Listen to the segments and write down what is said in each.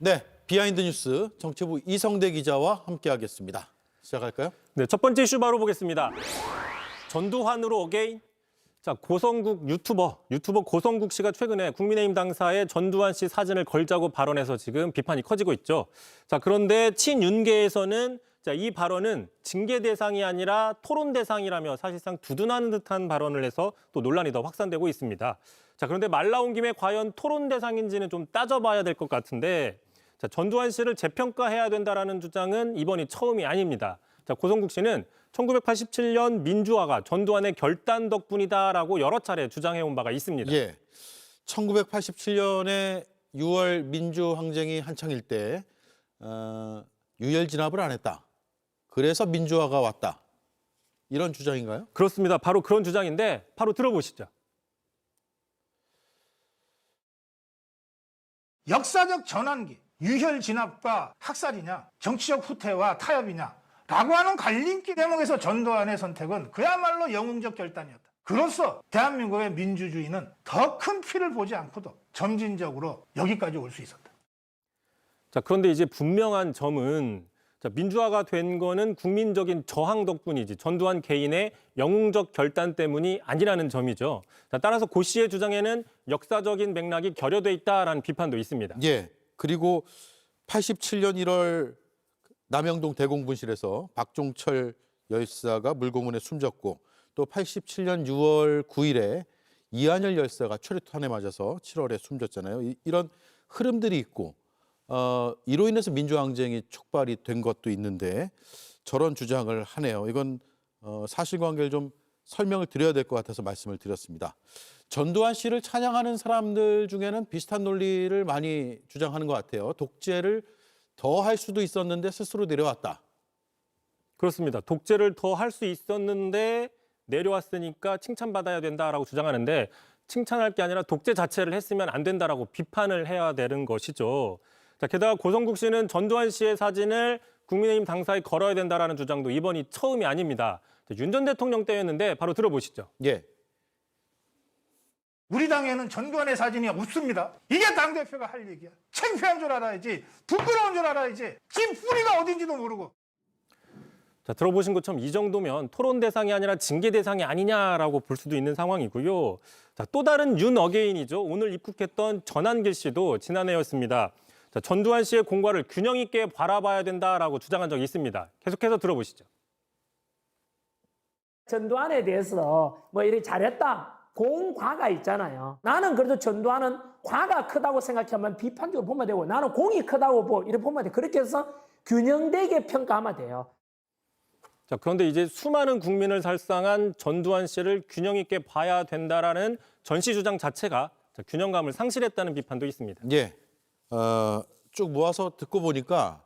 네, 비하인드 뉴스 정치부 이성대 기자와 함께하겠습니다. 시작할까요? 네, 첫 번째 이슈 바로 보겠습니다. 전두환으로 어게인. 자, 고성국 유튜버 고성국 씨가 최근에 국민의힘 당사에 전두환 씨 사진을 걸자고 발언해서 지금 비판이 커지고 있죠. 자, 그런데 친윤계에서는 이 발언은 징계 대상이 아니라 토론 대상이라며 사실상 두둔하는 듯한 발언을 해서 또 논란이 더 확산되고 있습니다. 자, 그런데 말 나온 김에 과연 토론 대상인지는 좀 따져봐야 될 것 같은데, 자, 전두환 씨를 재평가해야 된다라는 주장은 이번이 처음이 아닙니다. 자, 고성국 씨는 1987년 민주화가 전두환의 결단 덕분이다라고 여러 차례 주장해온 바가 있습니다. 예, 1987년에 6월 민주항쟁이 한창일 때 유혈 진압을 안 했다. 그래서 민주화가 왔다. 이런 주장인가요? 그렇습니다. 바로 그런 주장인데 바로 들어보시죠. 역사적 전환기, 유혈 진압과 학살이냐, 정치적 후퇴와 타협이냐 라고 하는 갈림길 대목에서 전두환의 선택은 그야말로 영웅적 결단이었다. 그로써 대한민국의 민주주의는 더 큰 피를 보지 않고도 점진적으로 여기까지 올 수 있었다. 자, 그런데 이제 분명한 점은 민주화가 된 거는 국민적인 저항 덕분이지 전두환 개인의 영웅적 결단 때문이 아니라는 점이죠. 자, 따라서 고 씨의 주장에는 역사적인 맥락이 결여돼 있다라는 비판도 있습니다. 예, 그리고 87년 1월 남영동 대공분실에서 박종철 열사가 물고문에 숨졌고 또 87년 6월 9일에 이한열 열사가 최루탄에 맞아서 7월에 숨졌잖아요. 이런 흐름들이 있고 이로 인해서 민주항쟁이 촉발이 된 것도 있는데 저런 주장을 하네요. 이건 사실관계를 좀 설명을 드려야 될 것 같아서 말씀을 드렸습니다. 전두환 씨를 찬양하는 사람들 중에는 비슷한 논리를 많이 주장하는 것 같아요. 독재를 더 할 수도 있었는데 스스로 내려왔다. 그렇습니다. 독재를 더 할 수 있었는데 내려왔으니까 칭찬받아야 된다라고 주장하는데 칭찬할 게 아니라 독재 자체를 했으면 안 된다라고 비판을 해야 되는 것이죠. 자, 게다가 고성국 씨는 전두환 씨의 사진을 국민의힘 당사에 걸어야 된다라는 주장도 이번이 처음이 아닙니다. 윤 전 대통령 때였는데 바로 들어보시죠. 예. 우리 당에는 전두환의 사진이 없습니다. 이게 당대표가 할 얘기야. 창피한 줄 알아야지. 부끄러운 줄 알아야지. 지 뿌리가 어딘지도 모르고. 자, 들어보신 것처럼 이 정도면 토론 대상이 아니라 징계 대상이 아니냐라고 볼 수도 있는 상황이고요. 자, 또 다른 윤 어게인이죠. 오늘 입국했던 전한길 씨도 지난해였습니다. 자, 전두환 씨의 공과를 균형 있게 바라봐야 된다라고 주장한 적이 있습니다. 계속해서 들어보시죠. 전두환에 대해서 뭐 이렇게 잘했다. 공과가 있잖아요. 나는 그래도 전두환은 과가 크다고 생각하면 비판적으로 보면 되고 나는 공이 크다고 이렇게 보면 돼. 그렇게 해서 균형되게 평가하면 돼요. 자, 그런데 이제 수많은 국민을 살상한 전두환 씨를 균형 있게 봐야 된다라는 전시 주장 자체가 균형감을 상실했다는 비판도 있습니다. 예. 쭉 모아서 듣고 보니까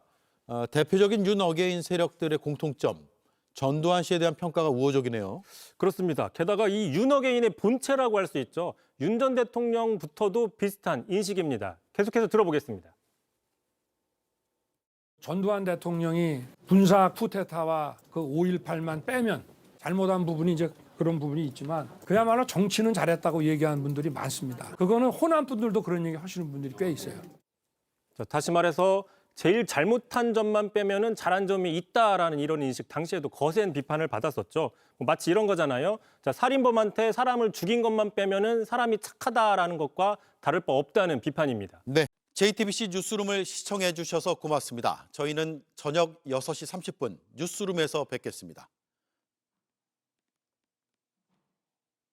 대표적인 윤 어게인 세력들의 공통점, 전두환 씨에 대한 평가가 우호적이네요. 그렇습니다. 게다가 이 윤 어게인의 본체라고 할 수 있죠. 윤 전 대통령부터도 비슷한 인식입니다. 계속해서 들어보겠습니다. 전두환 대통령이 군사 쿠데타와 그 5.18만 빼면 잘못한 부분이 이제 그런 부분이 있지만 그야말로 정치는 잘했다고 얘기하는 분들이 많습니다. 그거는 호남 분들도 그런 얘기 하시는 분들이 꽤 있어요. 자, 다시 말해서 제일 잘못한 점만 빼면은 잘한 점이 있다라는 이런 인식 당시에도 거센 비판을 받았었죠. 마치 이런 거잖아요. 자, 살인범한테 사람을 죽인 것만 빼면은 사람이 착하다라는 것과 다를 바 없다는 비판입니다. 네, JTBC 뉴스룸을 시청해 주셔서 고맙습니다. 저희는 저녁 6시 30분 뉴스룸에서 뵙겠습니다.